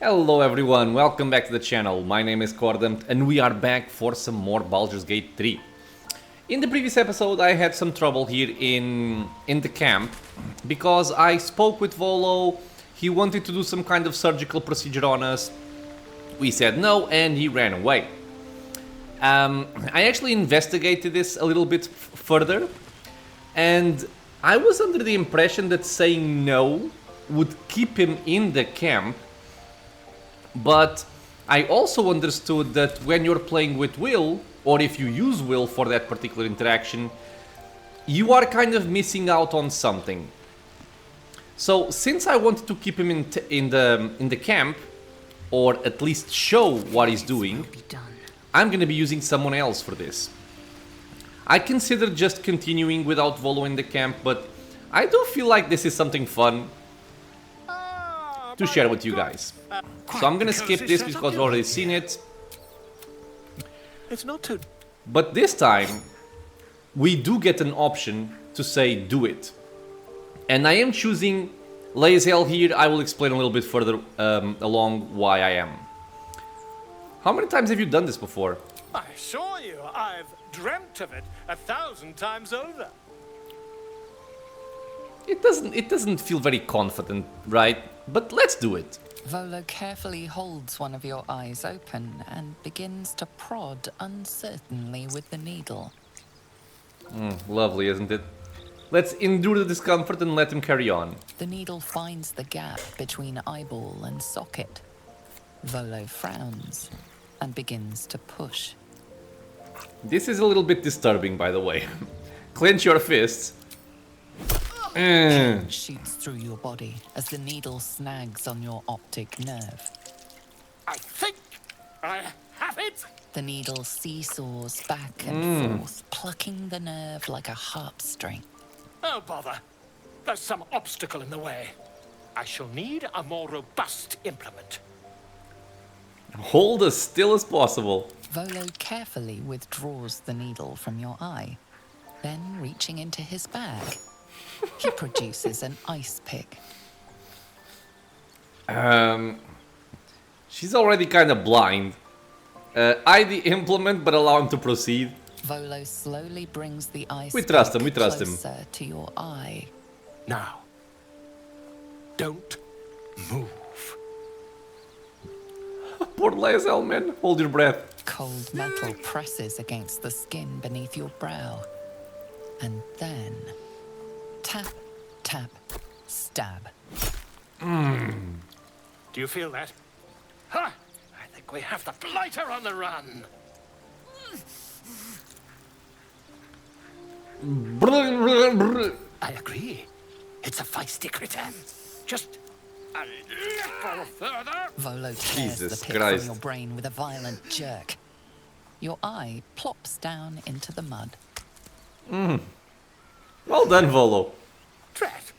Hello everyone, welcome back to the channel. My name is Cordam and we are back for some more Baldur's Gate 3. In the previous episode I had some trouble here in the camp because I spoke with Volo. He wanted to do some kind of surgical procedure on us. We said no and he ran away. I actually investigated this a little bit further and I was under the impression that saying no would keep him in the camp. But I also understood that when you're playing with Will, or if you use Will for that particular interaction, you are kind of missing out on something. So since I wanted to keep him in the camp, or at least show what he's doing, I'm gonna be using someone else for this. I considered just continuing without Volo in the camp, but I do feel like this is something fun to share with you guys. So I'm gonna skip this because we've already seen it. It's not too... But this time, we do get an option to say do it. And I am choosing Lae'zel here. I will explain a little bit further along why I am. How many times have you done this before? I assure you, I've dreamt of it 1,000 times over. It doesn't feel very confident, right? But let's do it. Volo carefully holds one of your eyes open and begins to prod uncertainly with the needle. Lovely, isn't it? Let's endure the discomfort and let him carry on. The needle finds the gap between eyeball and socket. Volo frowns and begins to push. This is a little bit disturbing, by the way. Clench your fists. Shoots through your body as the needle snags on your optic nerve. I think I have it. The needle seesaws back and forth, plucking the nerve like a harp string. Oh, bother. There's some obstacle in the way. I shall need a more robust implement. Hold as still as possible. Volo carefully withdraws the needle from your eye. Then, reaching into his bag, he produces an ice pick. She's already kind of blind. Eye the implement, but allow him to proceed. Volo slowly brings the ice We trust pick him, we trust him. closer to your eye. Now, don't move. Poor Lae'zel, man. Hold your breath. Cold metal presses against the skin beneath your brow. And then, tap, tap, stab. Do you feel that? Ha! I think we have the blighter on the run. I agree. It's a feisty critter. Just a little further. Volo tears Jesus the pick Christ. from your brain with a violent jerk. Your eye plops down into the mud. Well done, Volo. Drat.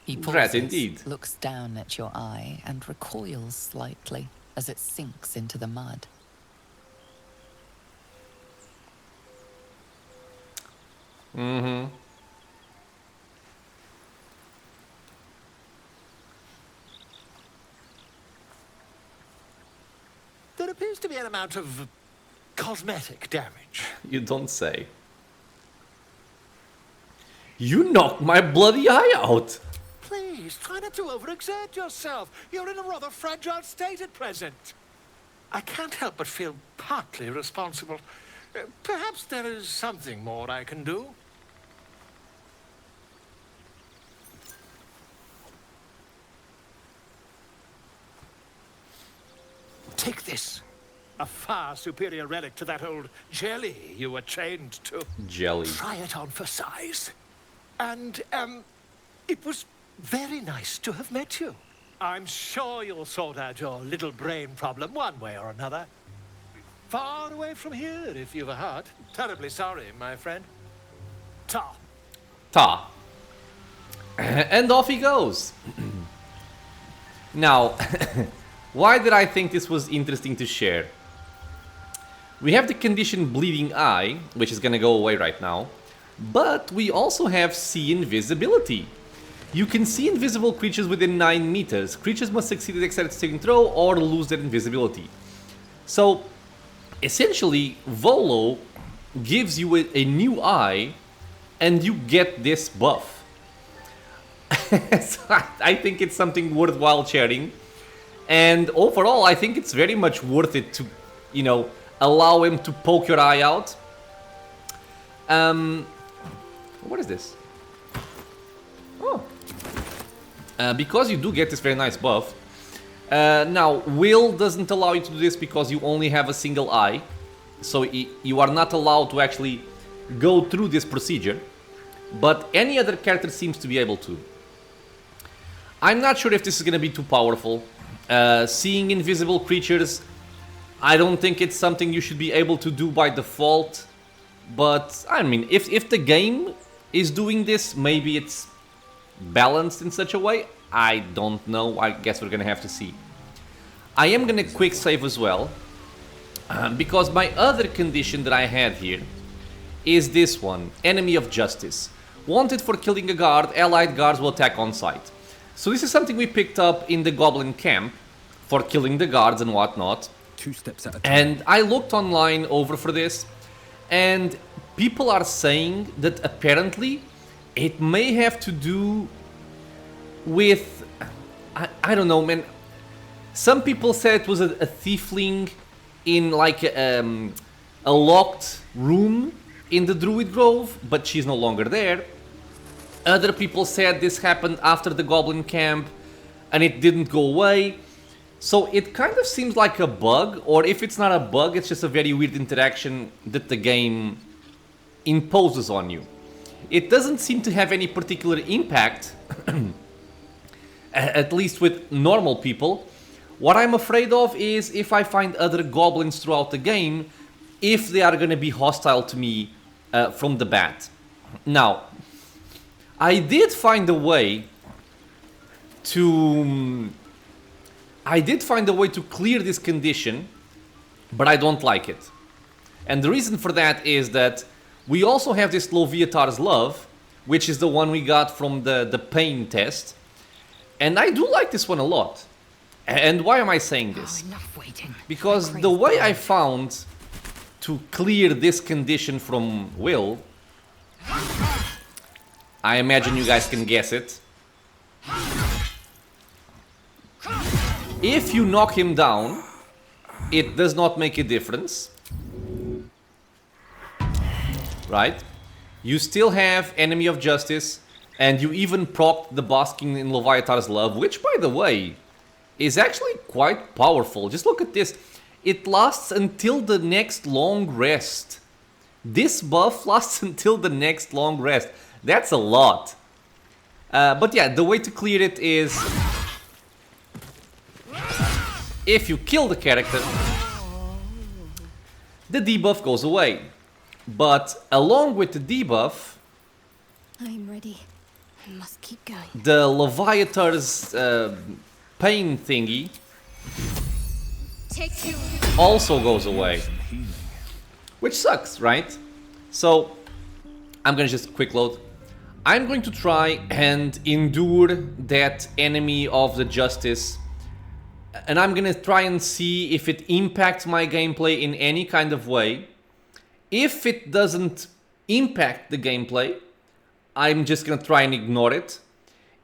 He Drat, pauses, indeed. looks down at your eye and recoils slightly as it sinks into the mud. There appears to be an amount of cosmetic damage. You don't say. You knocked my bloody eye out. Please, try not to overexert yourself. You're in a rather fragile state at present. I can't help but feel partly responsible. Perhaps there is something more I can do. Take this. A far superior relic to that old jelly you were chained to. Jelly. Try it on for size. And, it was very nice to have met you. I'm sure you'll sort out your little brain problem one way or another. Far away from here, if you've a heart. Terribly sorry, my friend. Ta. Ta. And off he goes. Now, why did I think this was interesting to share? We have the condition bleeding eye, which is gonna go away right now. But we also have see invisibility. You can see invisible creatures within 9 meters. Creatures must succeed at dexterity saving throw or lose their invisibility. So, essentially, Volo gives you a new eye, and you get this buff. So I think it's something worthwhile sharing. And overall, I think it's very much worth it to, you know, allow him to poke your eye out. What is this? Oh. Because you do get this very nice buff. Now, Will doesn't allow you to do this because you only have a single eye. So you are not allowed to actually go through this procedure. But any other character seems to be able to. I'm not sure if this is going to be too powerful. Seeing invisible creatures, I don't think it's something you should be able to do by default. But, I mean, if the game is doing this, maybe it's balanced in such a way. I don't know. I guess we're going to have to see. I am going to quick save as well. Because my other condition that I had here is this one. Enemy of Justice. Wanted for killing a guard, allied guards will attack on sight. So this is something we picked up in the Goblin camp for killing the guards and whatnot. 2 steps at a time. And I looked online over for this, and people are saying that apparently it may have to do with... I don't know, man. Some people said it was a tiefling in like a locked room in the Druid Grove, but she's no longer there. Other people said this happened after the Goblin camp and it didn't go away. So it kind of seems like a bug, or if it's not a bug, it's just a very weird interaction that the game imposes on you. It doesn't seem to have any particular impact, at least with normal people. What I'm afraid of is if I find other goblins throughout the game, if they are going to be hostile to me from the bat. Now, I did find a way to... clear this condition, but I don't like it. And the reason for that is that we also have this Loviatar's Love, which is the one we got from the pain test. And I do like this one a lot. And why am I saying this? Enough waiting. Because the way I found to clear this condition from Will, I imagine you guys can guess it. If you knock him down, it does not make a difference. Right? You still have Enemy of Justice, and you even procced the Basking in Loviatar's Love, which, by the way, is actually quite powerful. Just look at this. It lasts until the next long rest. This buff lasts until the next long rest. That's a lot. But yeah, the way to clear it is... if you kill the character, the debuff goes away. But along with the debuff, I'm ready. I must keep going. the Leviathar's pain thingy also goes away. Which sucks, right? So, I'm gonna just quick load. I'm going to try and endure that Enemy of the Justice. And I'm gonna try and see if it impacts my gameplay in any kind of way. If it doesn't impact the gameplay, I'm just gonna try and ignore it.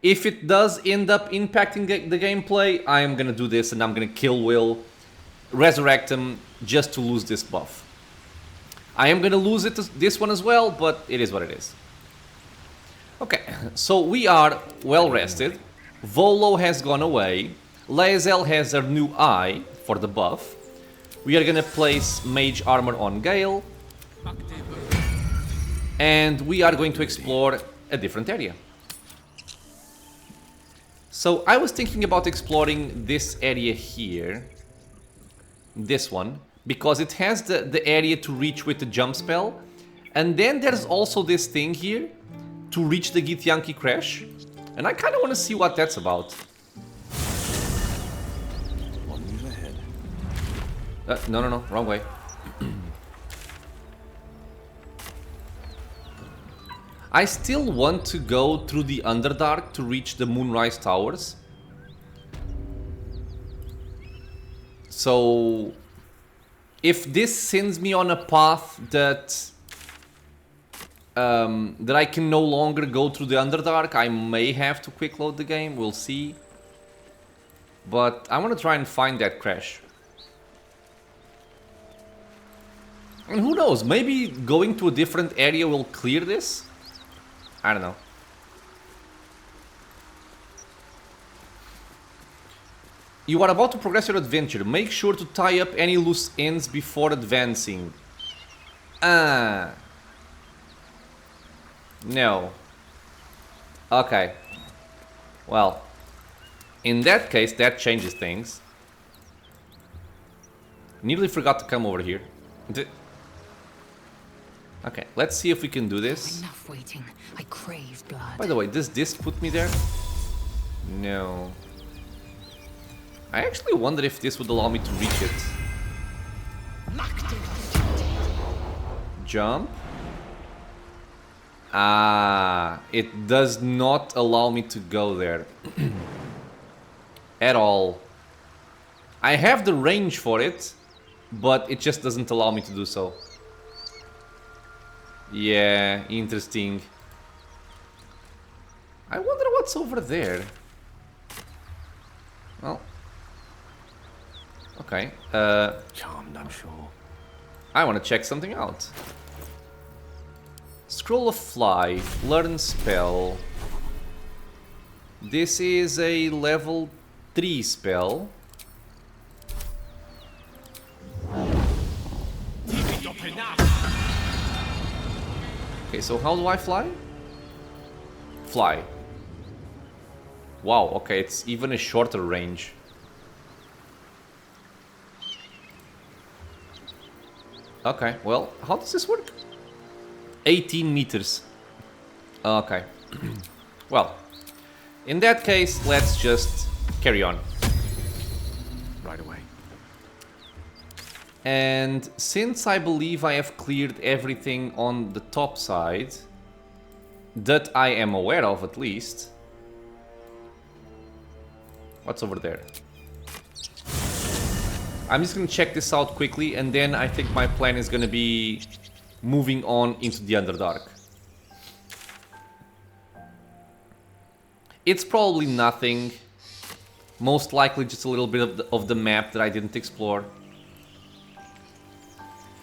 If it does end up impacting the gameplay, I'm gonna do this and I'm gonna kill Will, resurrect him, just to lose this buff. I am gonna lose this one as well, but it is what it is. Okay, so we are well rested. Volo has gone away. Lae'zel has her new eye for the buff. We are gonna place Mage Armor on Gale. And we are going to explore a different area. So I was thinking about exploring this area here. This one. Because it has the area to reach with the jump spell. And then there's also this thing here to reach the Githyanki Crash. And I kind of want to see what that's about. No, wrong way. I still want to go through the Underdark to reach the Moonrise Towers. So, if this sends me on a path that that I can no longer go through the Underdark, I may have to quick load the game. We'll see. But I want to try and find that crash. And who knows? Maybe going to a different area will clear this. I don't know. You are about to progress your adventure. Make sure to tie up any loose ends before advancing. No. Okay. Well, in that case, that changes things. Nearly forgot to come over here. Okay, let's see if we can do this. Enough waiting. I crave blood. By the way, does this put me there? No. I actually wonder if this would allow me to reach it. Jump. Ah, it does not allow me to go there. At all. I have the range for it, but it just doesn't allow me to do so. Yeah, interesting. I wonder what's over there. Well. Okay. Charmed, I'm sure. I want to check something out. Scroll of Fly. Learn spell. This is a level 3 spell. Okay, so how do I fly? Fly. Wow, okay, it's even a shorter range. Okay, well, how does this work? 18 meters. Okay. Well, in that case, let's just carry on. Right away. And since I believe I have cleared everything on the top side, that I am aware of at least. What's over there? I'm just gonna check this out quickly, and then I think my plan is gonna be moving on into the Underdark. It's probably nothing. Most likely just a little bit of the map that I didn't explore.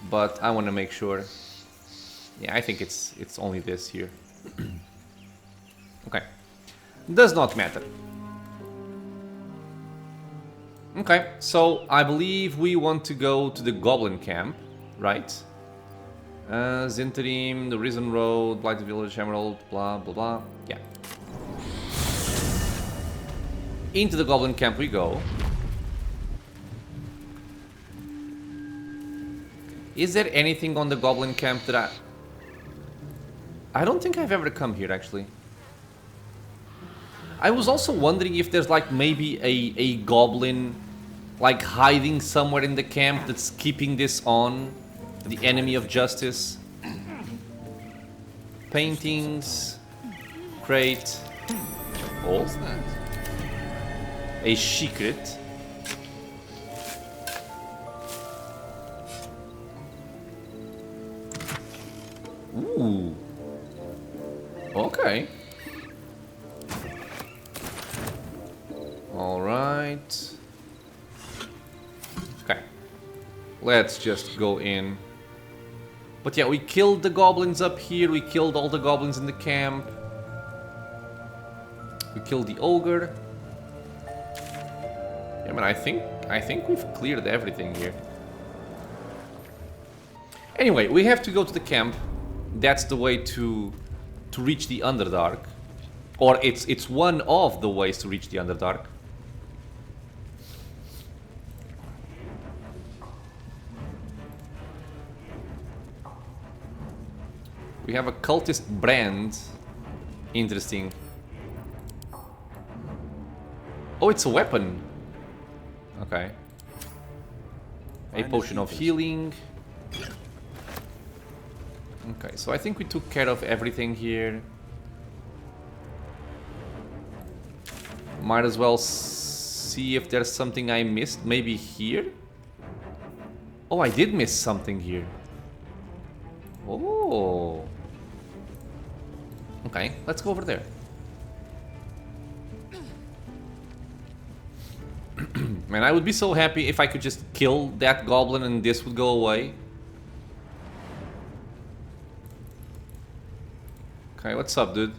But I want to make sure. Yeah, I think it's only this here. Okay. Does not matter. Okay, so I believe we want to go to the Goblin Camp, right? Zinterim, the Risen Road, Blighted Village, Emerald, blah, blah, blah. Yeah. Into the Goblin Camp we go. Is there anything on the Goblin Camp that I don't think I've ever come here, actually. I was also wondering if there's like maybe a goblin like hiding somewhere in the camp that's keeping this on. The enemy of justice. Paintings. Crate. Oh. What's that? A secret. Ooh. Okay. All right. Okay. Let's just go in. But yeah, we killed the goblins up here. We killed all the goblins in the camp. We killed the ogre. Yeah, man, I think we've cleared everything here. Anyway, we have to go to the camp. That's the way to reach the Underdark. Or it's one of the ways to reach the Underdark. We have a cultist brand. Interesting. Oh, it's a weapon. Okay. A potion of healing. Okay, so I think we took care of everything here. Might as well see if there's something I missed. Maybe here? Oh, I did miss something here. Oh. Okay, let's go over there. Man, I would be so happy if I could just kill that goblin and this would go away. Okay, what's up, dude?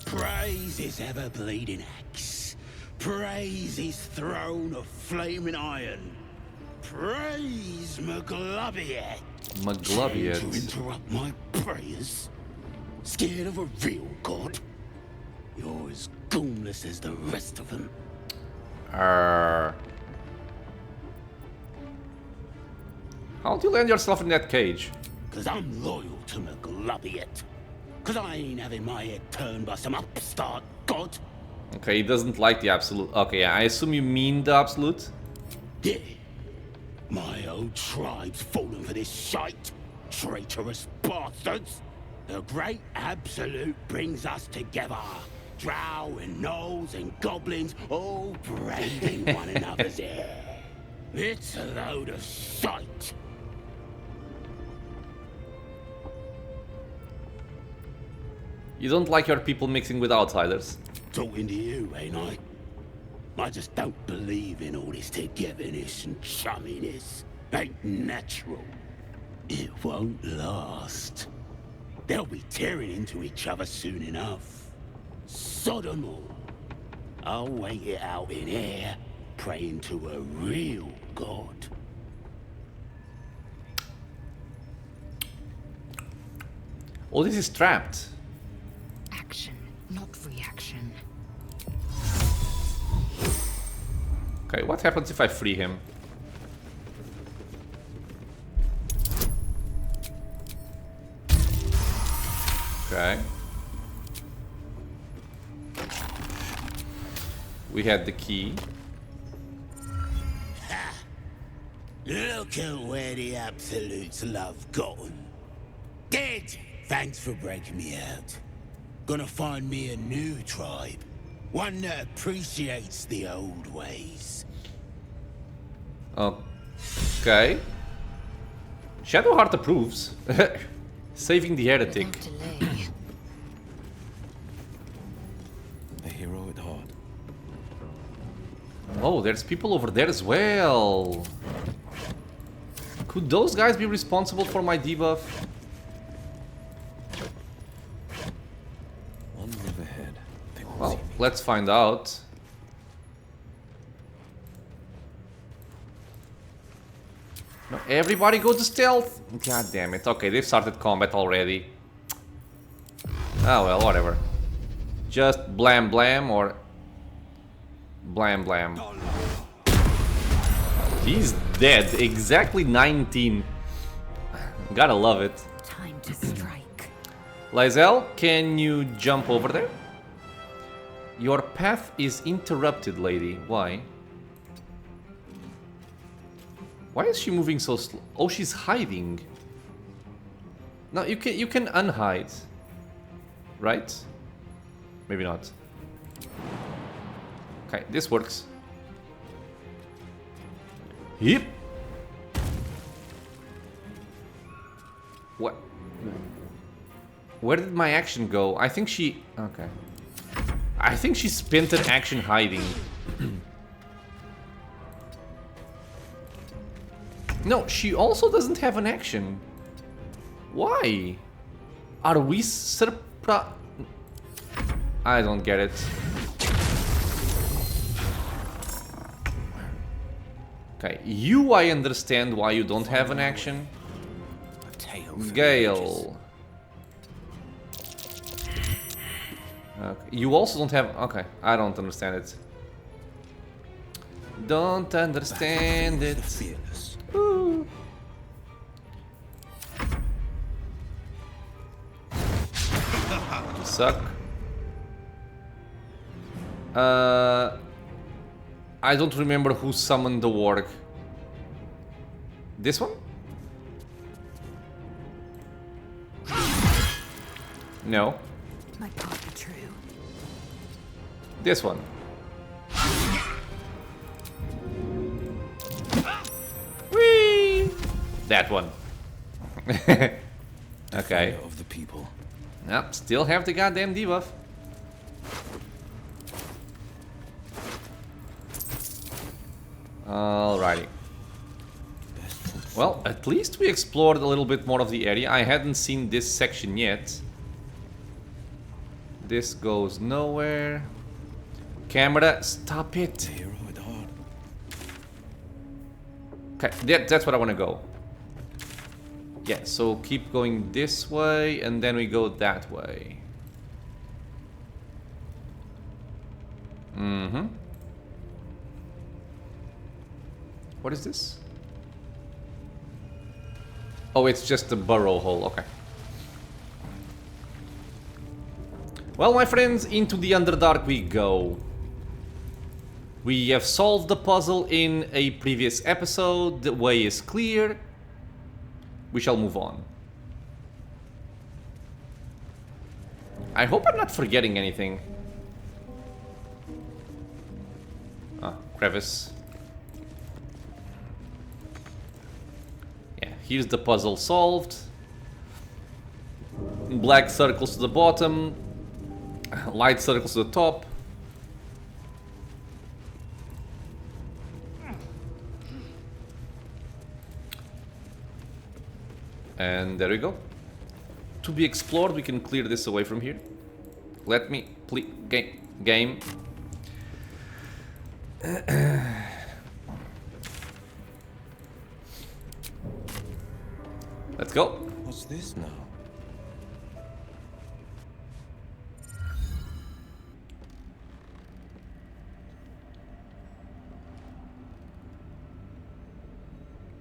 Praise his ever-bleeding axe. Praise his throne of flaming iron. Praise Magloviet. Magloviet. To interrupt my prayers? Scared of a real god? You're as goonless as the rest of them. How'd you land yourself in that cage? Cause I'm loyal to Magloviet. Cause I ain't having my head turned by some upstart god. Okay, he doesn't like the Absolute. Okay, I assume you mean the Absolute? Yeah. My old tribe's fallen for this shite. Traitorous bastards. The great Absolute brings us together. Drow and gnolls and goblins all braiding one another's hair. It's a load of shite. You don't like your people mixing with outsiders? Talking to you, ain't I? I just don't believe in all this togetherness and chumminess. Ain't natural. It won't last. They'll be tearing into each other soon enough. Sod 'em all. I'll wait it out in air, praying to a real god. Oh, this is trapped. Action, not reaction. Okay, what happens if I free him? Okay. We had the key. Ha! Look at where the Absolutes love gotten. Dead! Thanks for breaking me out. Gonna find me a new tribe. One that appreciates the old ways. Okay. Shadowheart approves. Saving the heretic. Without delay. A hero at heart. Oh, there's people over there as well. Could those guys be responsible for my debuff? One move ahead. They won't see Well, me. let's find out. No, everybody go to stealth. God damn it. Okay, they've started combat already. Oh well, whatever. Just blam blam or blam blam. He's dead. Exactly 19. Gotta love it. Time to strike. Lae'zel, can you jump over there? Your path is interrupted, lady. Why? Why is she moving so slow? Oh, she's hiding. No, you can unhide. Right? Maybe not. Okay, this works. Yep. What? Where did my action go? I think she... Okay. I think she spent an action hiding. No, she also doesn't have an action. Why? Are we surprised? I don't get it. Okay, you I understand why you don't have an action. A tale for the ages. Gale. Okay. You also don't have... Okay, I don't understand it. Don't understand it. Fearless. Ooh. You suck. I don't remember who summoned the warg. This one? No. Might not be true. This one. Whee! That one. Okay. Fire of the people. Yep, still have the goddamn debuff. Alrighty. Well, at least we explored a little bit more of the area. I hadn't seen this section yet. This goes nowhere. Camera, stop it. The hero at heart. Okay, that's what I want to go. Yeah, so keep going this way, and then we go that way. Mm-hmm. What is this? Oh, it's just a burrow hole, okay. Well, my friends, into the Underdark we go. We have solved the puzzle in a previous episode, the way is clear. We shall move on. I hope I'm not forgetting anything. Ah, crevice. Yeah, here's the puzzle solved. Black circles to the bottom. Light circles to the top. And there we go. To be explored, we can clear this away from here. Let me please game. Let's go. What's this now?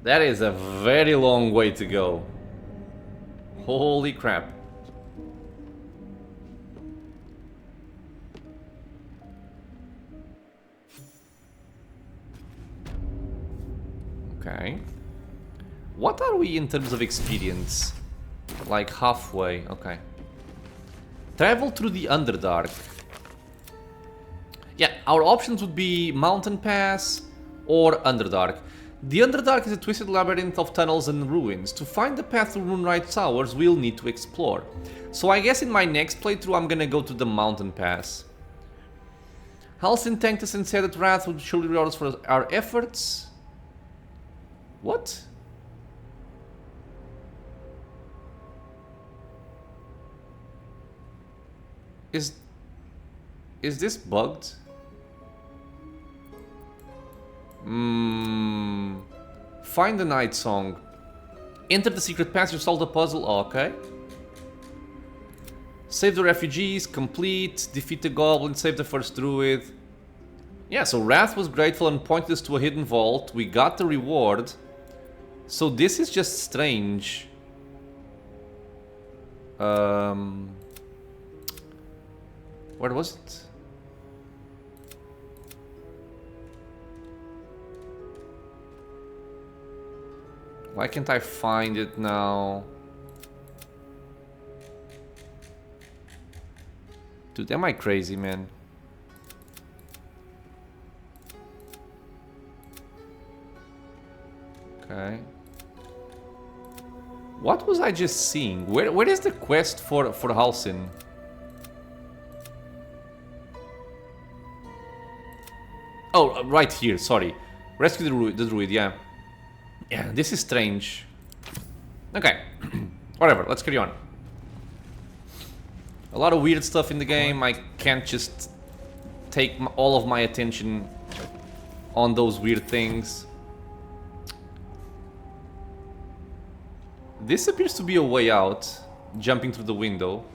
That is a very long way to go. Holy crap. Okay. What are we in terms of experience? Like halfway, okay. Travel through the Underdark. Yeah, our options would be Mountain Pass or Underdark. The Underdark is a twisted labyrinth of tunnels and ruins. To find the path to Moonlight Towers, we'll need to explore. So I guess in my next playthrough, I'm gonna go to the Mountain Pass. Halsin thanked us and said that Wrath would surely reward us for our efforts. What? Is this bugged? Find the night song. Enter the secret passage, solve the puzzle. Oh, okay. Save the refugees, complete, defeat the goblin, save the first druid. Yeah, so Wrath was grateful and pointed us to a hidden vault. We got the reward. So this is just strange. Where was it? Why can't I find it now? Dude, am I crazy, man? Okay. What was I just seeing? Where is the quest for Halsin? Oh, right here, sorry. Rescue the druid, yeah. Yeah, this is strange. Okay. Whatever, let's carry on. A lot of weird stuff in the game. I can't just take all of my attention on those weird things. This appears to be a way out. Jumping through the window.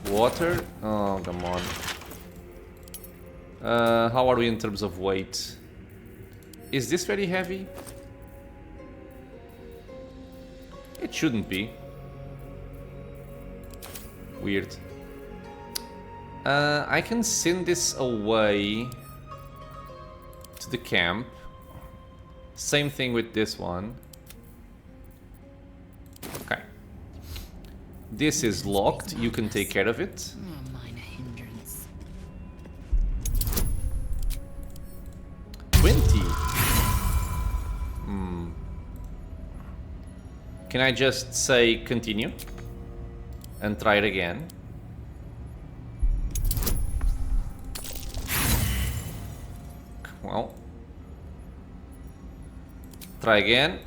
Water? Oh, come on. How are we in terms of weight? Is this very heavy? It shouldn't be. Weird. I can send this away to the camp. Same thing with this one. This is locked. You can take care of it. A minor hindrance. 20. Can I just say continue? And try it again? Well. Try again.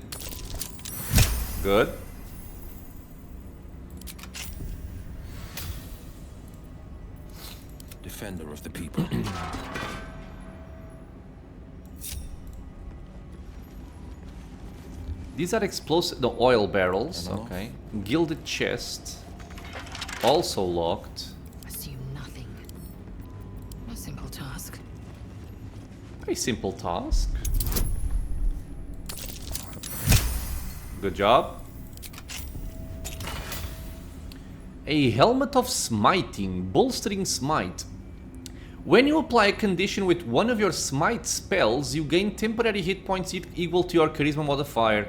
Good. Defender of the people. These are explosive. The oil barrels. Hello? Okay. Gilded chest. Also locked. Assume nothing. A simple task. Very simple task. Good job. A helmet of smiting, bolstering smite. When you apply a condition with one of your smite spells, you gain temporary hit points equal to your charisma modifier.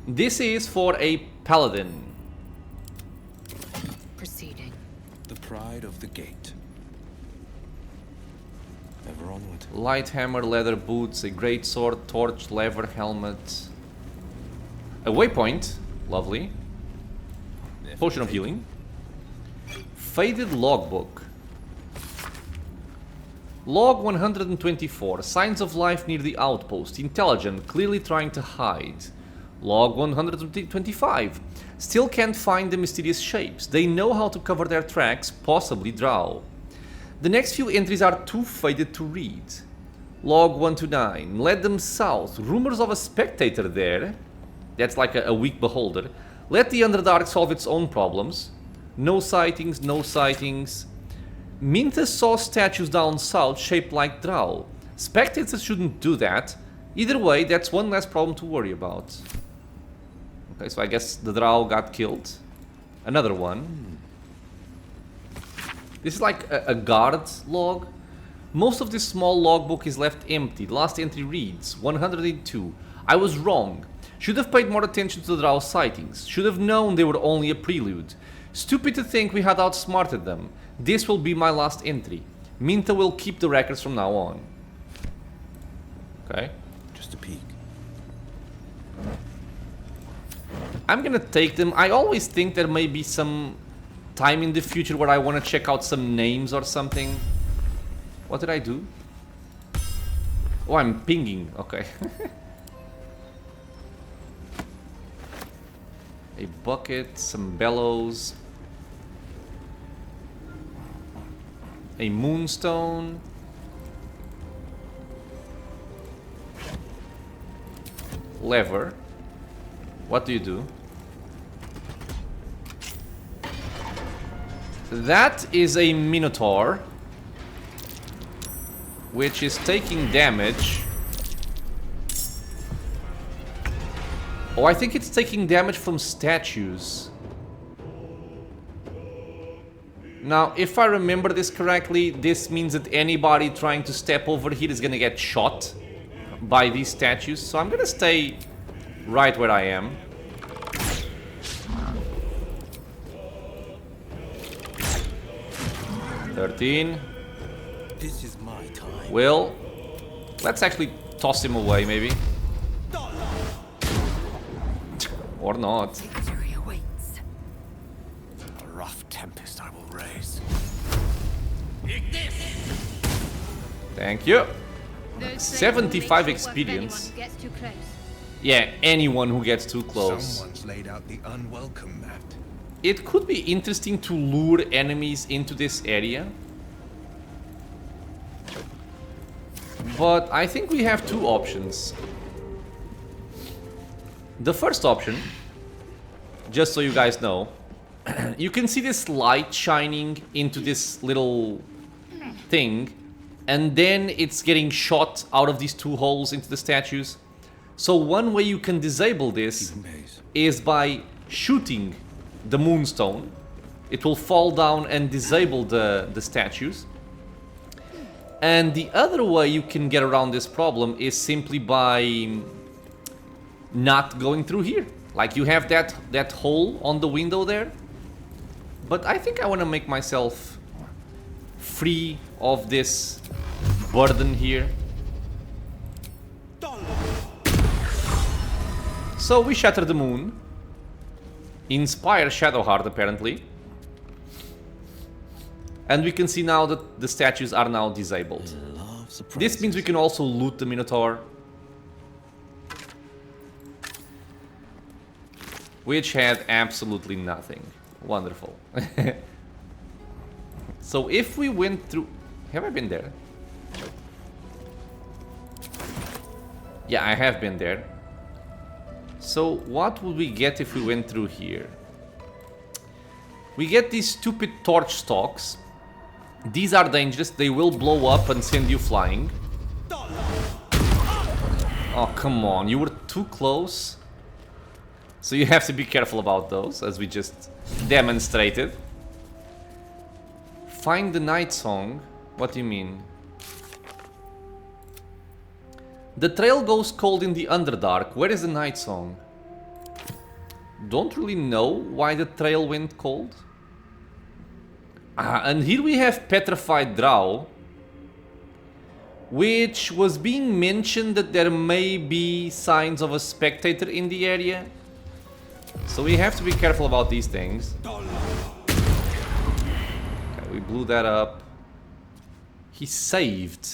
This is for a paladin. Proceeding. The pride of the gate. Ever onward. Light hammer, leather boots, a great sword, torch, lever, helmet. A waypoint. Lovely. Potion of healing. Faded logbook. Log 124. Signs of life near the outpost. Intelligent, clearly trying to hide. Log 125. Still can't find the mysterious shapes. They know how to cover their tracks, possibly drow. The next few entries are too faded to read. Log 129. Led them south. Rumors of a spectator there. That's like a weak beholder. Let the Underdark solve its own problems. No sightings, no sightings. Minta saw statues down south shaped like drow. Spectators shouldn't do that. Either way, that's one less problem to worry about. Okay, so I guess the drow got killed. Another one. This is like a guard log. Most of this small logbook is left empty. The last entry reads 102. I was wrong. Should have paid more attention to the drow sightings. Should have known they were only a prelude. Stupid to think we had outsmarted them. This will be my last entry. Minta will keep the records from now on. Okay. Just a peek. I'm gonna take them. I always think there may be some time in the future where I want to check out some names or something. What did I do? Oh, I'm pinging. Okay. A bucket, some bellows. A moonstone. Lever. What do you do? That is a minotaur, which is taking damage. Oh, I think it's taking damage from statues. Now, if I remember this correctly, this means that anybody trying to step over here is gonna get shot by these statues. So I'm gonna stay right where I am. $13. This is my time. Will. Let's actually toss him away, maybe. Or not. Victory awaits. A rough tempest I will raise. Thank you. Those 75 things will make experience. short work of anyone who gets too close. Yeah, anyone who gets too close. Someone's laid out the unwelcome mat. It could be interesting to lure enemies into this area. But I think we have two options. The first option, just so you guys know, you can see this light shining into this little thing, and then it's getting shot out of these two holes into the statues. So one way you can disable this is by shooting the moonstone. It will fall down and disable the statues. And the other way you can get around this problem is simply by not going through here. Like you have that hole on the window there. But I think I want to make myself free of this burden here. So we shatter the moon. Inspire Shadowheart apparently. And we can see now that the statues are now disabled. This means we can also loot the Minotaur. Which had absolutely nothing. Wonderful. So if we went through... Have I been there? Yeah, I have been there. So what would we get if we went through here? We get these stupid torch stalks. These are dangerous. They will blow up and send you flying. Oh, come on. You were too close. So you have to be careful about those, as we just demonstrated. Find the night song? What do you mean? The trail goes cold in the Underdark. Where is the night song? Don't really know why the trail went cold. And here we have Petrified Drow, which was being mentioned that there may be signs of a Spectator in the area. So we have to be careful about these things. Okay, we blew that up. He saved.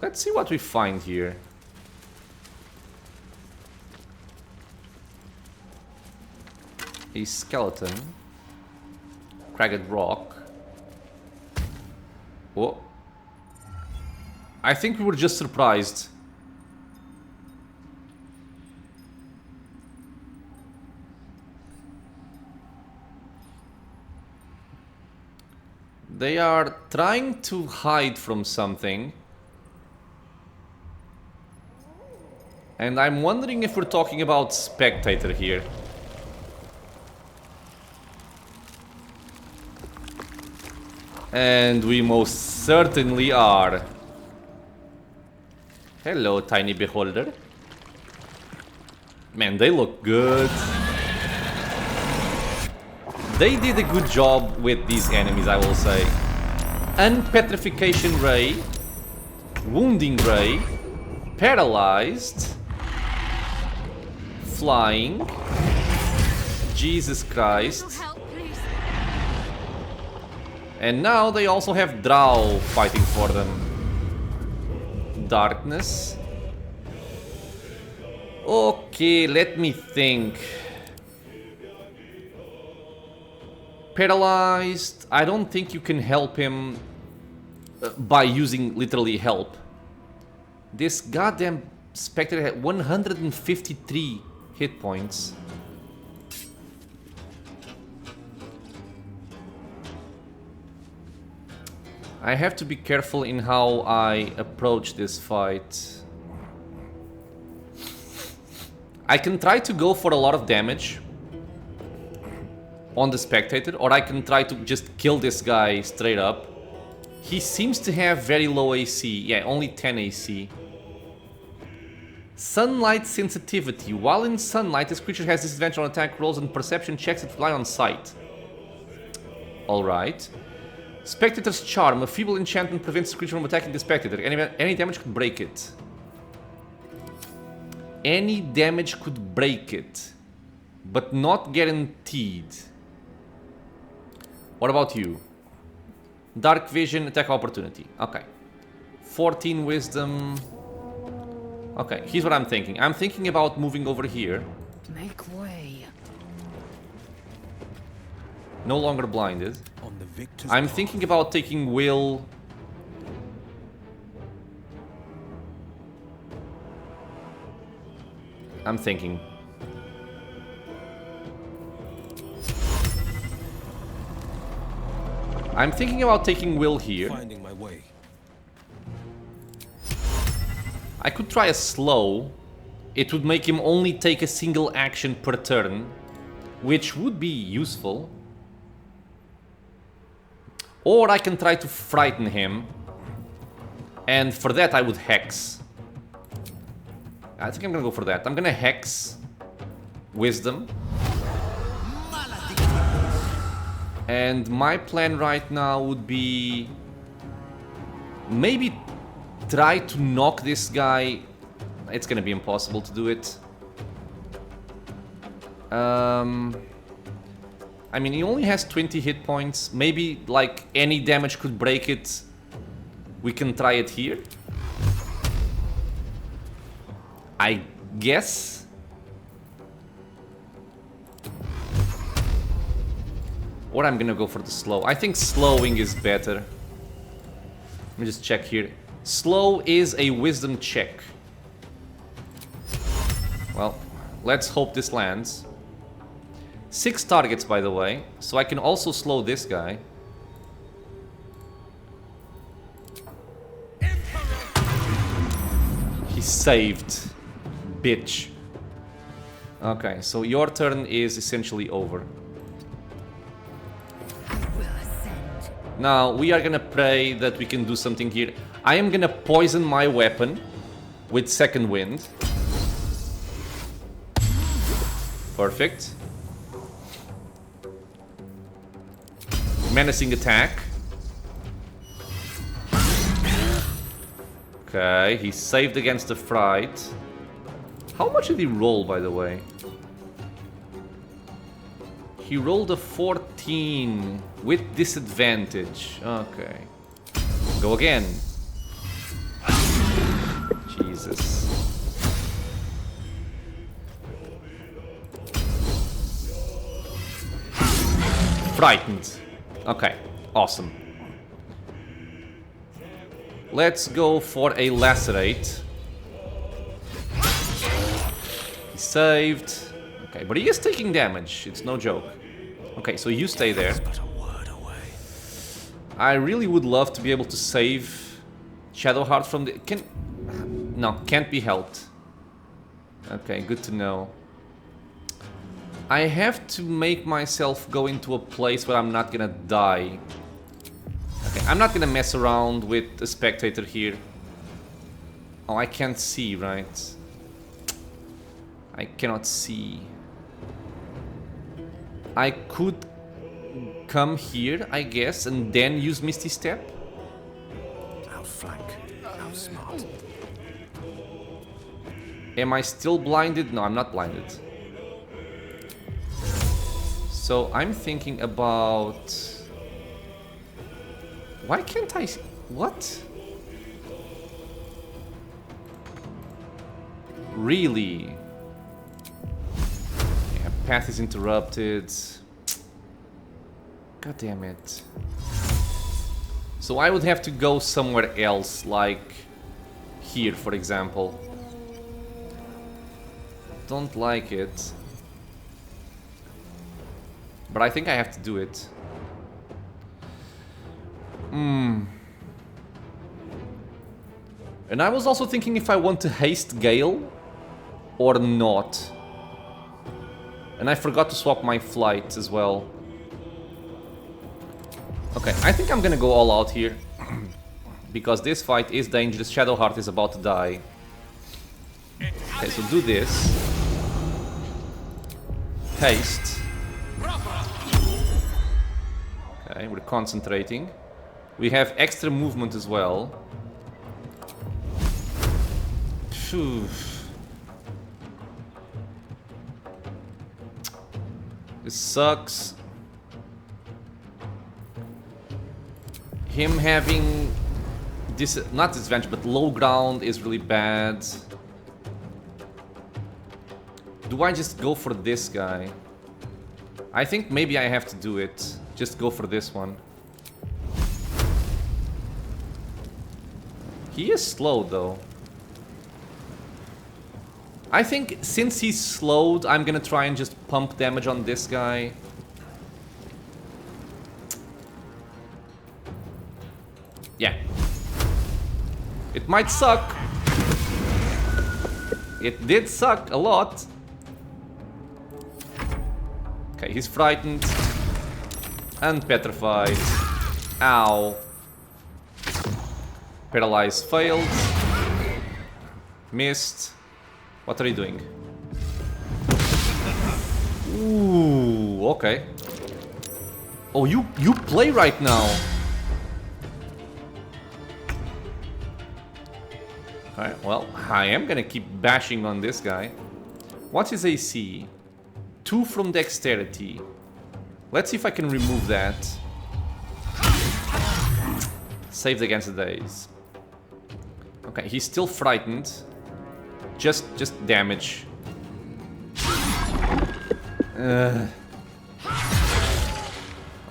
Let's see what we find here. A skeleton. Cracked rock. Oh. I think we were just surprised. They are trying to hide from something. And I'm wondering if we're talking about Spectator here. And we most certainly are. Hello, tiny beholder. Man, they look good. They did a good job with these enemies, I will say. Unpetrification Ray. Wounding Ray. Paralyzed. Flying. Jesus Christ. And now they also have Drow fighting for them. Darkness. Okay, let me think. Paralyzed. I don't think you can help him by using literally help. This goddamn Spectre had 153 hit points. I have to be careful in how I approach this fight. I can try to go for a lot of damage on the Spectator, or I can try to just kill this guy straight up. He seems to have very low AC. Yeah, only 10 AC. Sunlight sensitivity. While in sunlight, this creature has disadvantage on attack rolls and perception checks that rely on sight. Alright. Spectator's Charm. A feeble enchantment prevents the creature from attacking the Spectator. Any damage could break it. Any damage could break it. But not guaranteed. What about you? Dark Vision, attack opportunity. Okay. 14 wisdom. Okay, here's what I'm thinking. I'm thinking about moving over here. Make way. No longer blinded. On the victor's I'm path. thinking about taking Will. I'm thinking. I'm thinking about taking Will here. Finding my way. I could try a slow. It would make him only take a single action per turn, which would be useful. Or I can try to frighten him. And for that I would Hex. I think I'm gonna go for that. I'm gonna Hex Wisdom. And my plan right now would be maybe try to knock this guy. It's gonna be impossible to do it. I mean, he only has 20 hit points. Maybe, like, any damage could break it. We can try it here. I guess. Or I'm gonna go for the slow. I think slowing is better. Let me just check here. Slow is a wisdom check. Well, let's hope this lands. 6 targets, by the way, so I can also slow this guy. He saved. Bitch. Okay, so your turn is essentially over. Now, we are gonna pray that we can do something here. I am gonna poison my weapon with Second Wind. Perfect. Menacing attack. Okay, he saved against the fright. How much did he roll, by the way? He rolled a 14 with disadvantage. Okay. Go again. Jesus. Frightened. Okay, awesome. Let's go for a lacerate. He saved. Okay, but he is taking damage. It's no joke. Okay, so you stay there. I really would love to be able to save Shadowheart from the... No, can't be helped. Okay, good to know. I have to make myself go into a place where I'm not gonna die. Okay, I'm not gonna mess around with a Spectator here. Oh, I can't see, right? I cannot see. I could come here, I guess, and then use Misty Step. Outflank. Outsmart. Am I still blinded? No, I'm not blinded. So I'm thinking about... Why can't I... What? Really? Yeah, path is interrupted. God damn it. So I would have to go somewhere else, like here, for example. Don't like it. But I think I have to do it. And I was also thinking if I want to haste Gale or not. And I forgot to swap my flight as well. Okay, I think I'm gonna go all out here. Because this fight is dangerous. Shadowheart is about to die. Okay, so do this. Haste. Okay, we're concentrating. We have extra movement as well. Phew. This sucks. Him having this, not disadvantage, but low ground is really bad. Do I just go for this guy? I think maybe I have to do it. Just go for this one. He is slow though. I think since he's slowed, I'm gonna try and just pump damage on this guy. Yeah. It might suck. It did suck a lot. Okay, he's frightened. And petrified. Ow. Paralyze failed. Missed. What are you doing? Ooh, okay. Oh, you play right now. Alright, well, I am gonna keep bashing on this guy. What's his AC? 2 from dexterity. Let's see if I can remove that. Saved against the daze. Okay, he's still frightened. Just damage.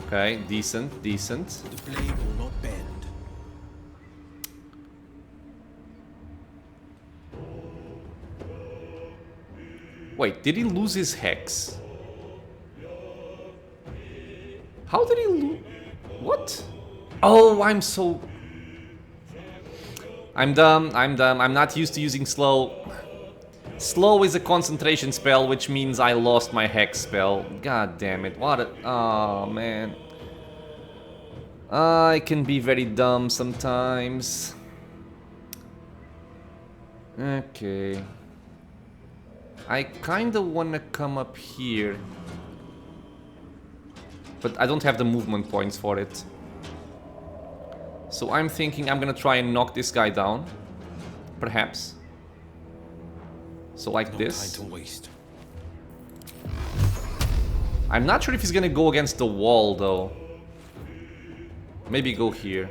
Okay, decent. The blade will not bend. Wait, did he lose his hex? How did he lose? What? Oh, I'm dumb. I'm not used to using slow. Slow is a concentration spell, which means I lost my hex spell. God damn it. What a... Oh, man. I can be very dumb sometimes. Okay. I kinda wanna come up here. But I don't have the movement points for it. So I'm thinking I'm gonna try and knock this guy down. Perhaps. So like this. Time to waste. I'm not sure if he's gonna go against the wall though. Maybe go here.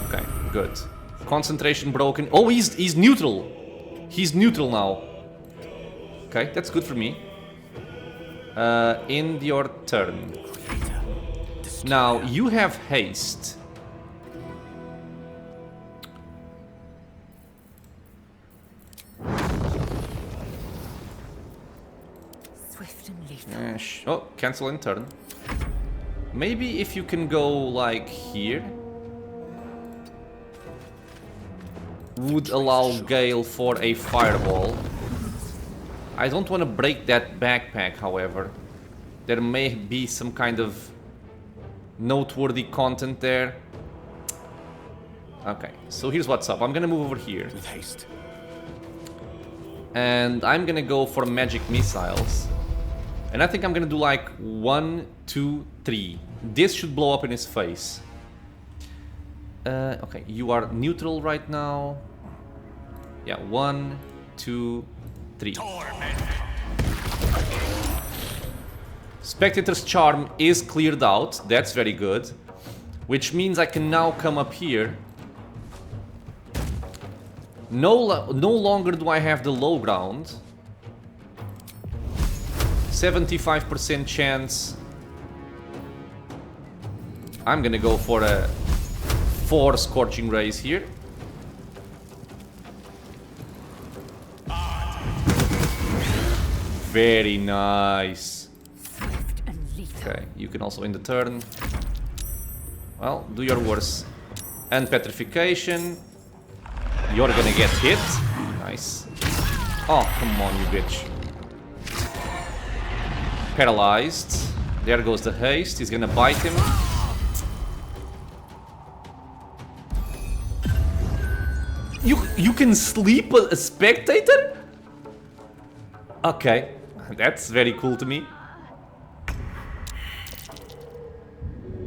Okay, good. Concentration broken. Oh, he's neutral. He's neutral now. Okay, that's good for me. End your turn. Now, you have haste. Swift and lethal. Oh, cancel in turn. Maybe if you can go like here. Would allow Gale for a fireball. I don't want to break that backpack, however. There may be some kind of noteworthy content there. Okay, so here's what's up. I'm gonna move over here. With haste. And I'm gonna go for magic missiles. And I think I'm gonna do like 1, 2, 3. This should blow up in his face. Okay, you are neutral right now. Yeah, 1, 2, 3. Spectator's charm is cleared out. That's very good. Which means I can now come up here. No longer do I have the low ground. 75% chance. I'm gonna go for a 4 Scorching Rays here. Very nice. Swift and lethal. Okay, you can also end the turn. Well, do your worst. And Petrification. You're gonna get hit. Nice. Oh, come on, you bitch. Paralyzed. There goes the haste. He's gonna bite him. You can sleep a spectator? Okay, that's very cool to me.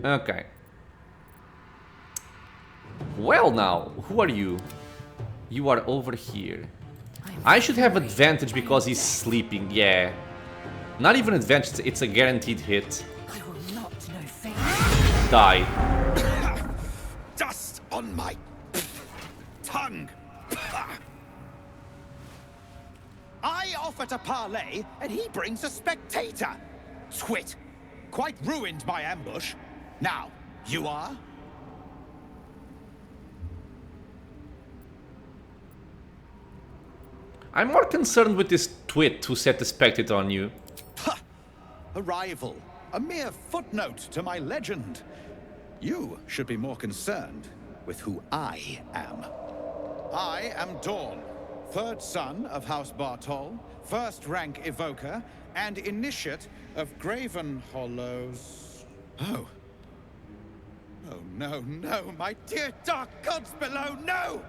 Okay. Well now, who are you? You are over here. I should have advantage because he's sleeping, yeah. Not even advantage, it's a guaranteed hit. I will not know fate. Die. Dust on my tongue. I offer to parley, and he brings a spectator. Twit. Quite ruined my ambush. Now, you are? I'm more concerned with this twit who set the spectator on you. Ha! A rival. A mere footnote to my legend. You should be more concerned with who I am. I am Dawn, third son of House Bartol, first rank evoker, and initiate of Graven Hollows. Oh. Oh, no, no, my dear dark gods below, no!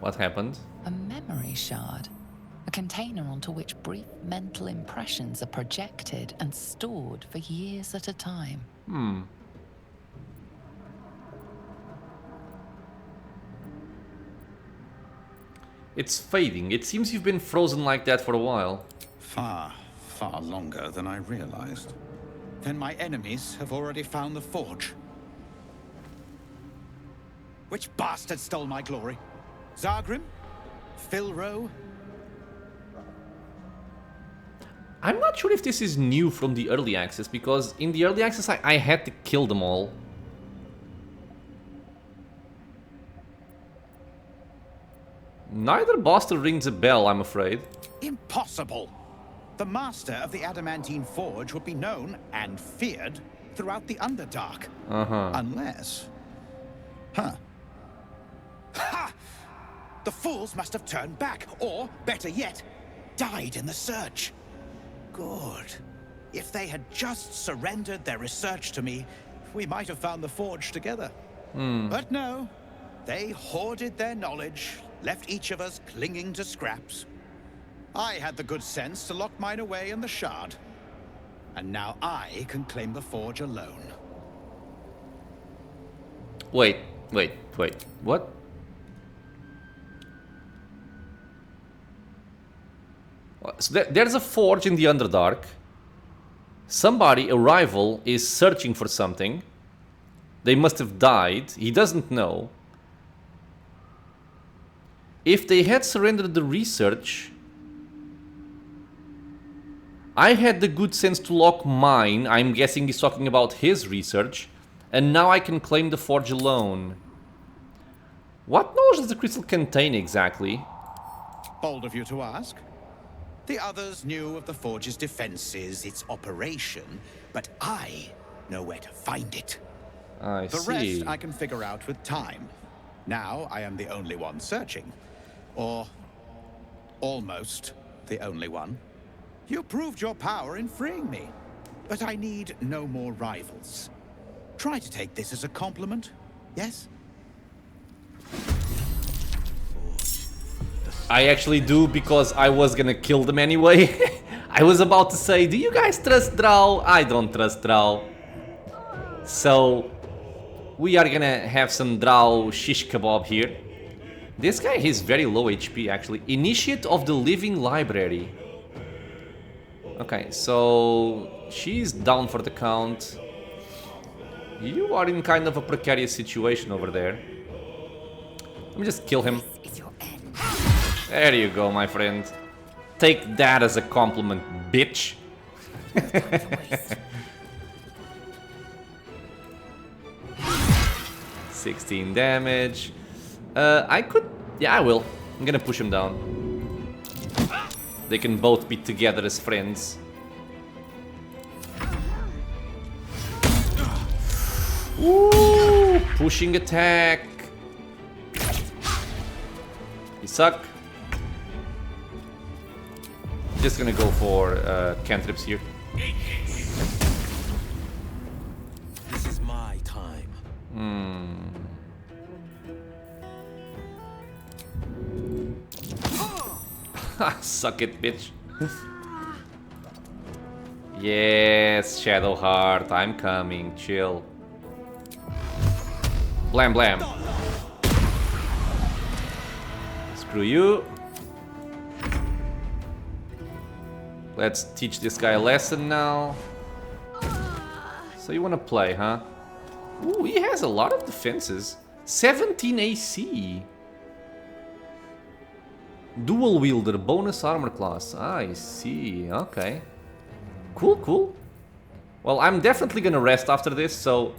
What happened? A memory shard. A container onto which brief mental impressions are projected and stored for years at a time. It's fading. It seems you've been frozen like that for a while. Far, far longer than I realized. Then my enemies have already found the forge. Which bastard stole my glory? Zargrim? Philro? I'm not sure if this is new from the early access, because in the early access I had to kill them all. Neither Buster rings a bell, I'm afraid. Impossible! The master of the Adamantine Forge would be known and feared throughout the Underdark. Unless... Huh. Ha! The fools must have turned back, or, better yet, died in the search. Good. If they had just surrendered their research to me, we might have found the forge together. But no. They hoarded their knowledge, left each of us clinging to scraps. I had the good sense to lock mine away in the shard. And now I can claim the forge alone. Wait. What? So there's a forge in the Underdark. Somebody, a rival, is searching for something. They must have died. He doesn't know. If they had surrendered the research, I had the good sense to lock mine. I'm guessing he's talking about his research. And now I can claim the forge alone. What knowledge does the crystal contain exactly? Bold of you to ask. The others knew of the forge's defenses, its operation, but I know where to find it. I The see. rest I can figure out with time. Now I am the only one searching. Or almost the only one. You proved your power in freeing me, but I need no more rivals. Try to take this as a compliment, yes? I actually do, because I was gonna kill them anyway. I was about to say, do you guys trust Drow? I don't trust Drow. So, we are gonna have some Drow shish kebab here. This guy is very low HP actually. Initiate of the Living Library. Okay, so she's down for the count. You are in kind of a precarious situation over there. Let me just kill him. There you go, my friend. Take that as a compliment, bitch. 16 damage. I could... Yeah, I will. I'm gonna push him down. They can both be together as friends. Ooh, pushing attack. You suck. Just gonna go for cantrips here. This is my time. Suck it, bitch. Yes, Shadowheart, I'm coming. Chill. Blam blam. Screw you. Let's teach this guy a lesson now. So you wanna play, huh? Ooh, he has a lot of defenses. 17 AC. Dual wielder, bonus armor class. I see, okay. Cool, cool. Well, I'm definitely gonna rest after this, so...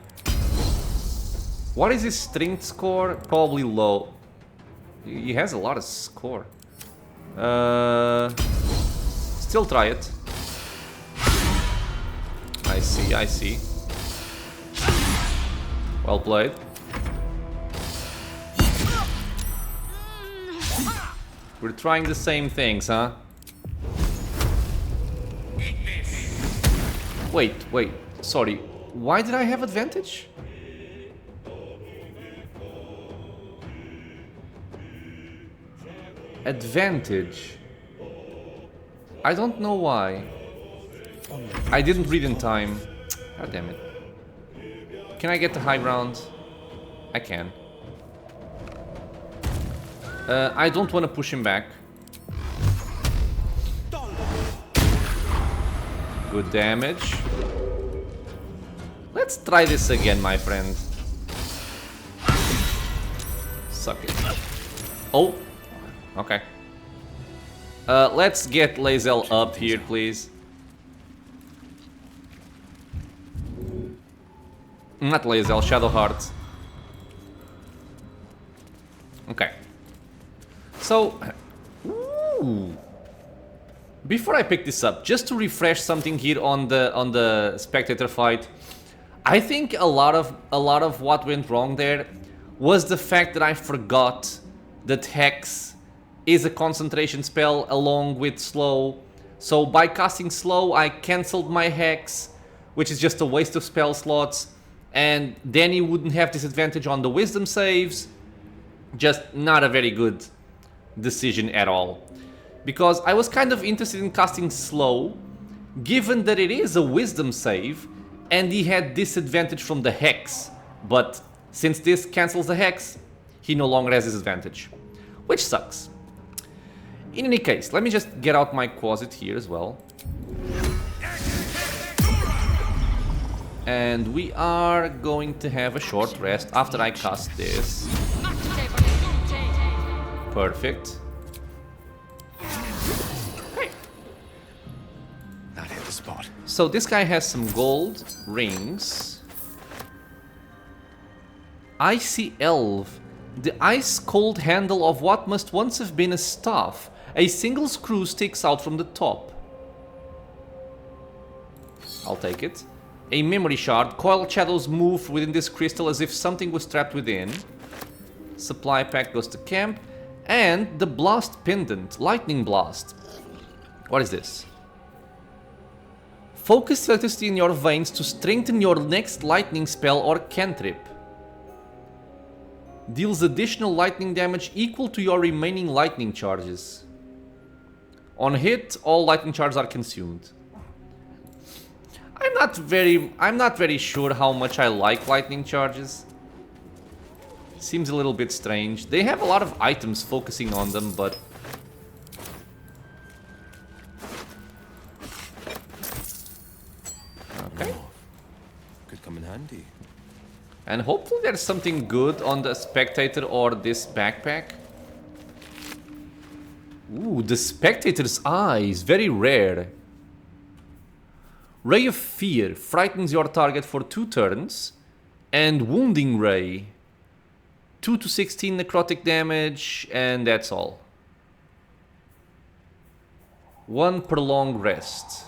What is his strength score? Probably low. He has a lot of score. Still try it. I see, I see. Well played. We're trying the same things, huh? Wait, sorry. Why did I have advantage? Advantage. I don't know why. I didn't read in time. God damn it. Can I get the high ground? I can. I don't want to push him back. Good damage. Let's try this again, my friend. Suck it. Oh. Okay. Let's get Lae'zel up here, please. Not Lae'zel, Shadowheart. Okay. So, ooh. Before I pick this up, just to refresh something here on the Spectator fight, I think a lot of what went wrong there was the fact that I forgot that Hex is a concentration spell along with Slow. So by casting Slow, I cancelled my Hex, which is just a waste of spell slots, and then he wouldn't have disadvantage on the Wisdom saves. Just not a very good decision at all. Because I was kind of interested in casting Slow, given that it is a Wisdom save, and he had disadvantage from the Hex. But since this cancels the Hex, he no longer has disadvantage, which sucks. In any case, let me just get out my Quasit here as well. And we are going to have a short rest after I cast this. Perfect. That hit the spot. So this guy has some gold rings. Icy Elf. The ice-cold handle of what must once have been a staff. A single screw sticks out from the top. I'll take it. A memory shard. Coiled shadows move within this crystal as if something was trapped within. Supply pack goes to camp. And the blast pendant. Lightning blast. What is this? Focus electricity in your veins to strengthen your next lightning spell or cantrip. Deals additional lightning damage equal to your remaining lightning charges. On hit, all lightning charges are consumed. I'm not very sure how much I like lightning charges. Seems a little bit strange. They have a lot of items focusing on them, but okay. Could come in handy. And hopefully there's something good on the Spectator or this backpack. Ooh, the Spectator's eyes, very rare. Ray of Fear frightens your target for 2 turns. And Wounding Ray. 2 to 16 necrotic damage, and that's all. 1 prolonged rest.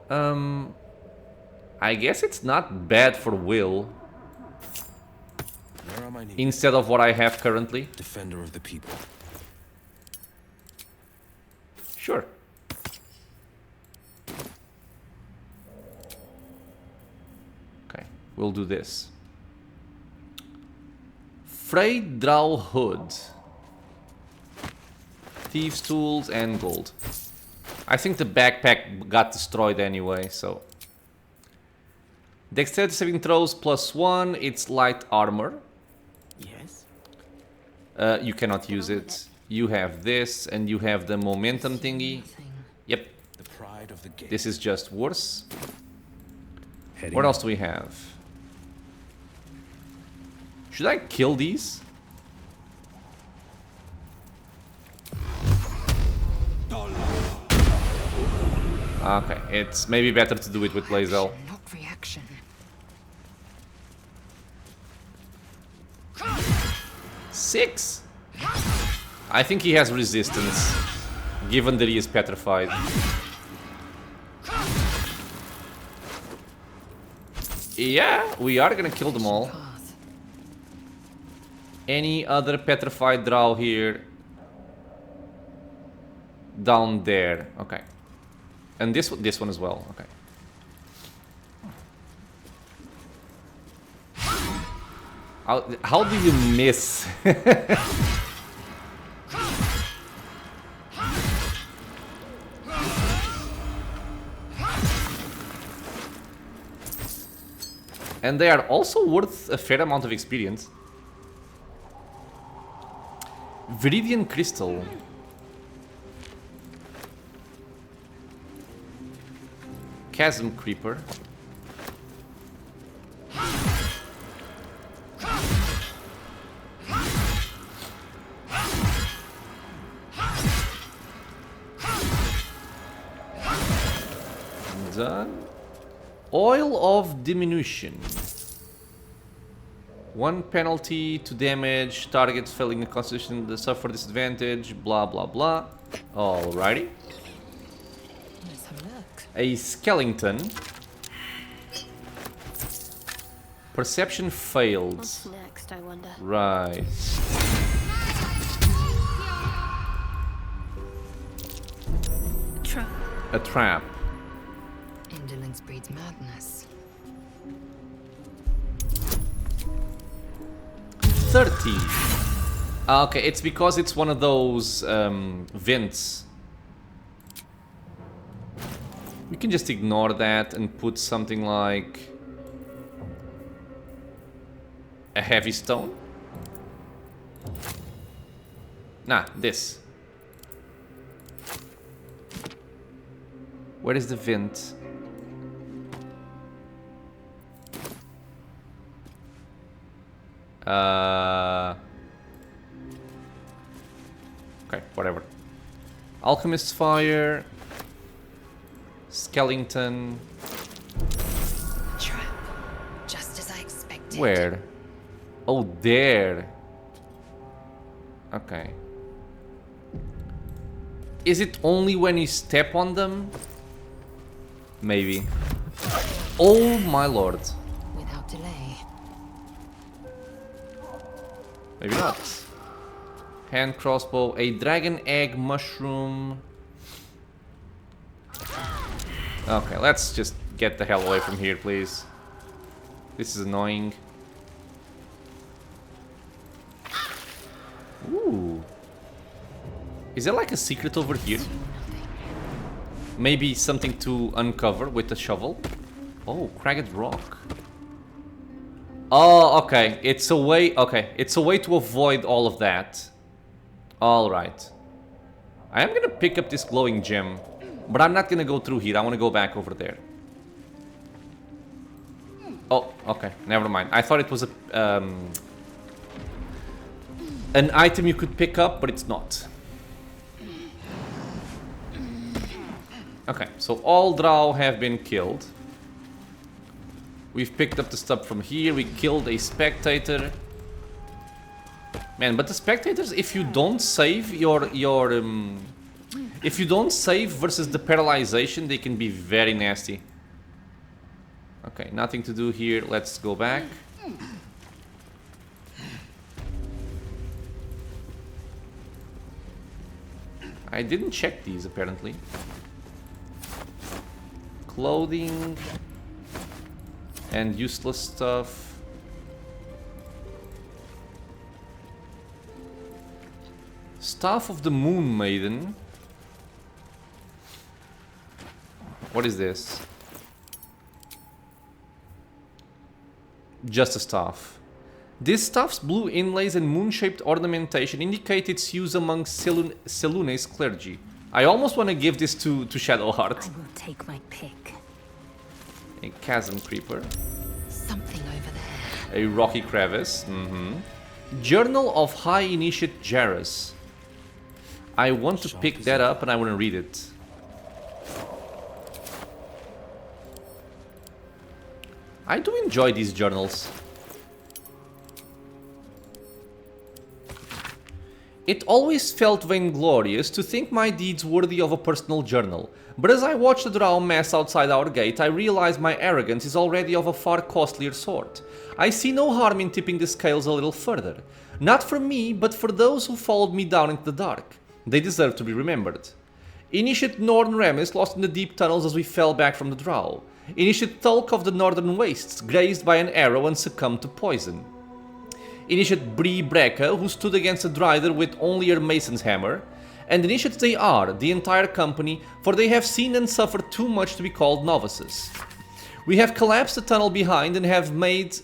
I guess it's not bad for Will. Where am I needed? Instead of what I have currently. Defender of the people. Sure. Okay, we'll do this. Frayed Drow Hood. Thieves' Tools and gold. I think the backpack got destroyed anyway, so... Dexterity saving throws +1, it's light armor. Yes. You cannot use it. You have this, and you have the momentum thingy. Yep. The pride of the game. This is just worse. What else do we have? Should I kill these? Okay, it's maybe better to do it with Lae'zel. Not reaction. 6? I think he has resistance, given that he is petrified. Yeah, we are gonna kill them all. Any other petrified drow here? down there. Okay. And this one as well. Okay. How do you miss? And they are also worth a fair amount of experience. Viridian Crystal. Chasm Creeper. Done. Oil of Diminution. 1 penalty to damage, targets failing a constitution that suffer disadvantage, blah blah blah. Alrighty. Let's have a look. A skeleton. Perception failed. What's next, I wonder? Right. Trap. A trap. Indolence breeds madness. 30. Okay, it's because it's one of those vents. We can just ignore that and put something like a heavy stone. Nah, this. Where is the vent? Okay, whatever. Alchemist's Fire. Skeleton. Trap. Just as I expected. Where? Oh, there. Okay. Is it only when you step on them? Maybe. Oh my lord. Without delay. Maybe not. Hand crossbow, a dragon egg mushroom. Okay, let's just get the hell away from here, please. This is annoying. Ooh. Is there like a secret over here? Maybe something to uncover with the shovel? Oh, cracked rock. Oh, okay. It's a way. Okay, it's a way to avoid all of that. All right. I am gonna pick up this glowing gem, but I'm not gonna go through here. I want to go back over there. Oh, okay. Never mind. I thought it was a an item you could pick up, but it's not. Okay, so all drow have been killed. We've picked up the stuff from here. We killed a spectator. Man, but the spectators, if you don't save if you don't save versus the paralyzation, they can be very nasty. Okay, nothing to do here. Let's go back. I didn't check these apparently. Clothing and useless stuff. Staff of the Moon Maiden. What is this? Just a staff. This staff's blue inlays and moon-shaped ornamentation indicate its use among Selune's clergy. I almost want to give this to Shadowheart. I will take my pick. A chasm creeper. Something over there. A rocky crevice. Journal of High Initiate Jarrus. I want to pick that up and I want to read it. I do enjoy these journals. It always felt vainglorious to think my deeds worthy of a personal journal, but as I watched the drow mass outside our gate, I realized my arrogance is already of a far costlier sort. I see no harm in tipping the scales a little further. Not for me, but for those who followed me down into the dark. They deserve to be remembered. Initiate Norn Remis lost in the deep tunnels as we fell back from the drow. Initiate Tulk of the northern wastes grazed by an arrow and succumbed to poison. Initiate Bree Brecca, who stood against a Drider with only her mason's hammer. And initiates they are, the entire company, for they have seen and suffered too much to be called novices. We have collapsed the tunnel behind and have made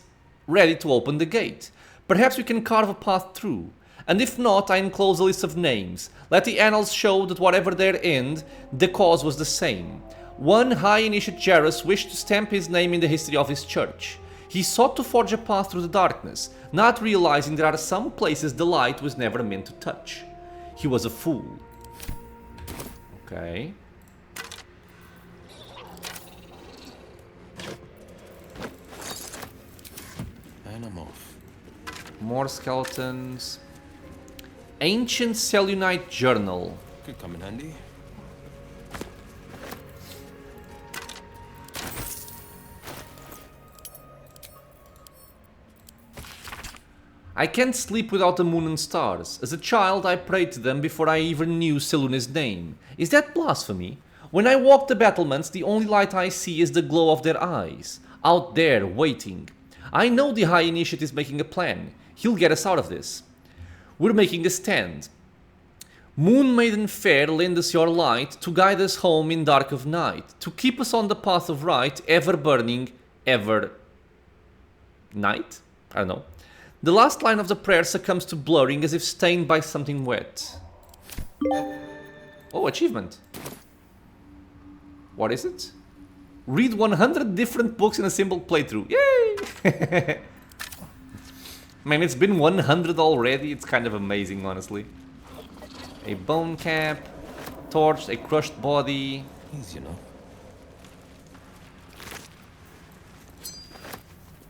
ready to open the gate. Perhaps we can carve a path through. And if not, I enclose a list of names. Let the annals show that whatever their end, the cause was the same. One High Initiate Jarrus wished to stamp his name in the history of his church. He sought to forge a path through the darkness, not realizing there are some places the light was never meant to touch. He was a fool. Okay. And I'm off. More skeletons. Ancient Selunite Journal. Could come in handy. I can't sleep without the moon and stars. As a child, I prayed to them before I even knew Seluna's name. Is that blasphemy? When I walk the battlements, the only light I see is the glow of their eyes. Out there, waiting. I know the High Initiate is making a plan. He'll get us out of this. We're making a stand. Moon Maiden fair, lend us your light to guide us home in dark of night, to keep us on the path of right, ever burning, ever... night? I don't know. The last line of the prayer succumbs to blurring as if stained by something wet. Oh, achievement. What is it? Read 100 different books in a simple playthrough. Yay! Man, it's been 100 already. It's kind of amazing, honestly. A bone cap, torch, a crushed body. Easy enough.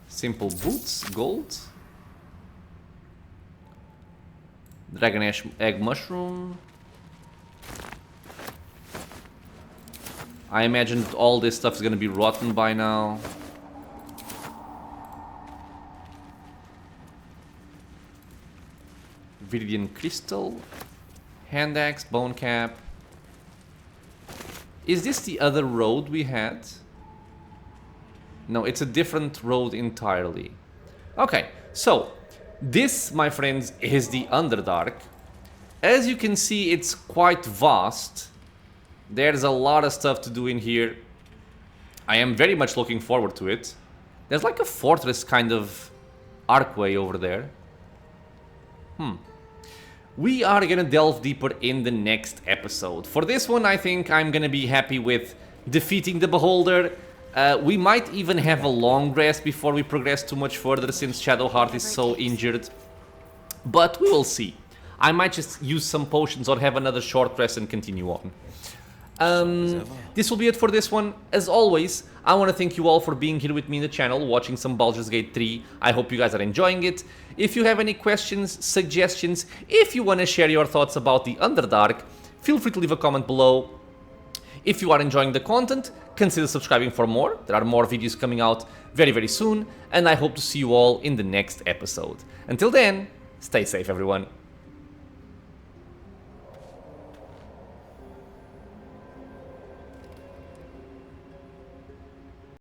Simple boots, gold. Dragon egg mushroom. I imagine that all this stuff is gonna be rotten by now. Viridian crystal. Hand axe, bone cap. Is this the other road we had? No, it's a different road entirely. Okay, so this, my friends, is the Underdark. As you can see, it's quite vast. There's a lot of stuff to do in here. I am very much looking forward to it. There's like a fortress kind of archway over there. We are gonna delve deeper in the next episode. For this one, I think I'm gonna be happy with defeating the Beholder. We might even have a long rest before we progress too much further since Shadowheart is so injured. But we will see. I might just use some potions or have another short rest and continue on. This will be it for this one. As always, I want to thank you all for being here with me in the channel, watching some Baldur's Gate 3. I hope you guys are enjoying it. If you have any questions, suggestions, if you want to share your thoughts about the Underdark, feel free to leave a comment below. If you are enjoying the content, consider subscribing for more. There are more videos coming out very, very soon, and I hope to see you all in the next episode. Until then, stay safe, everyone.